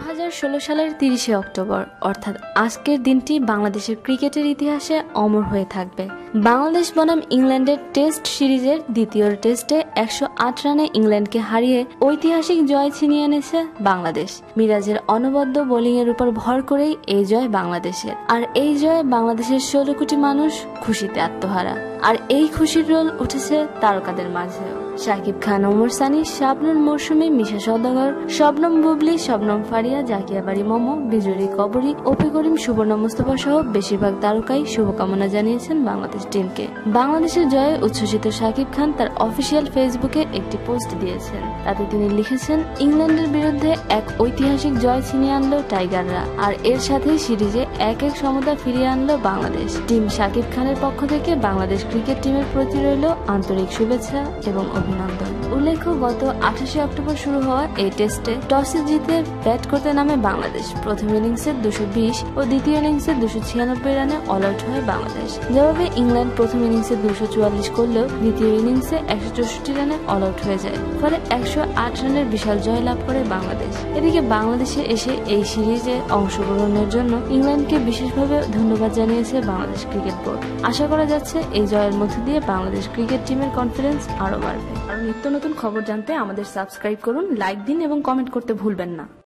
2016 সালের 30শে অক্টোবর অর্থাৎ আজকের দিনটি বাংলাদেশের ক্রিকেটের ইতিহাসে অমর হয়ে থাকবে। বাংলাদেশ বনাম ইংল্যান্ডের টেস্ট সিরিজের দ্বিতীয় টেস্টে 108 রানে ইংল্যান্ডকে হারিয়ে ঐতিহাসিক জয় ছিনিয়ে এনেছে বাংলাদেশ। মিরাজের অনবদ্য বোলিংয়ের উপর ভর করেই এই জয় বাংলাদেশের। আর এই জয়ে বাংলাদেশের 16 কোটি মানুষ খুশিতে আত্মহারা। আর এই খুশির রোল উঠেছে তারকাদের মাঝেও। শাকিব খান, ওমর সানি, শাবনূর মৌসুমী, মিশা সওদাগর, শবনম বুবলি, শবনম ফারিয়া, জাকিয়া বাড়ি মোমো, বিজয়ী কবরী, অপি করিম, সুবর্ণ মুস্তফা সহ বেশিরভাগ তারকাই শুভকামনা জানিয়েছেন বাংলাদেশ টিমকে। বাংলাদেশের জয়ে উচ্ছ্বসিত শাকিব খান তার অফিসিয়াল ফেসবুকে একটি পোস্ট দিয়েছেন। তাতে তিনি লিখেছেন, ইংল্যান্ডের বিরুদ্ধে এক ঐতিহাসিক জয় ছিনিয়ে আনলো টাইগাররা, আর এর সাথেই সিরিজে 1-1 সমতা ফিরিয়ে আনলো বাংলাদেশ। টিম শাকিব খানের পক্ষ থেকে বাংলাদেশ ক্রিকেট টিমের প্রতি রইল আন্তরিক শুভেচ্ছা এবং অভিনন্দন। উল্লেখ্য, গত 28শে অক্টোবর শুরু হওয়া এই টেস্টে টসে জিতে ব্যাট করতে নামে বাংলাদেশ। প্রথম ইনিংসে 220 ও দ্বিতীয় ইনিংসে 296 রানে অল আউট হয় বাংলাদেশ। জবাবে ইংল্যান্ড প্রথম ইনিংসে 244 করলেও দ্বিতীয় ইনিংসে 164 রানে অল আউট হয়ে যায়। ফলে 108 রানের বিশাল জয় লাভ করে বাংলাদেশ। এদিকে বাংলাদেশে এসে এই সিরিজে অংশগ্রহণের জন্য ইংল্যান্ডকে বিশেষভাবে ধন্যবাদ জানিয়েছে বাংলাদেশ ক্রিকেট বোর্ড। আশা করা যাচ্ছে এই জয়ের মধ্য দিয়ে বাংলাদেশ ক্রিকেট টিমের কনফিডেন্স আরো বাড়বে। আর নিত্য নতুন খবর জানতে আমাদের সাবস্ক্রাইব করুন, লাইক দিন এবং কমেন্ট করতে ভুলবেন না।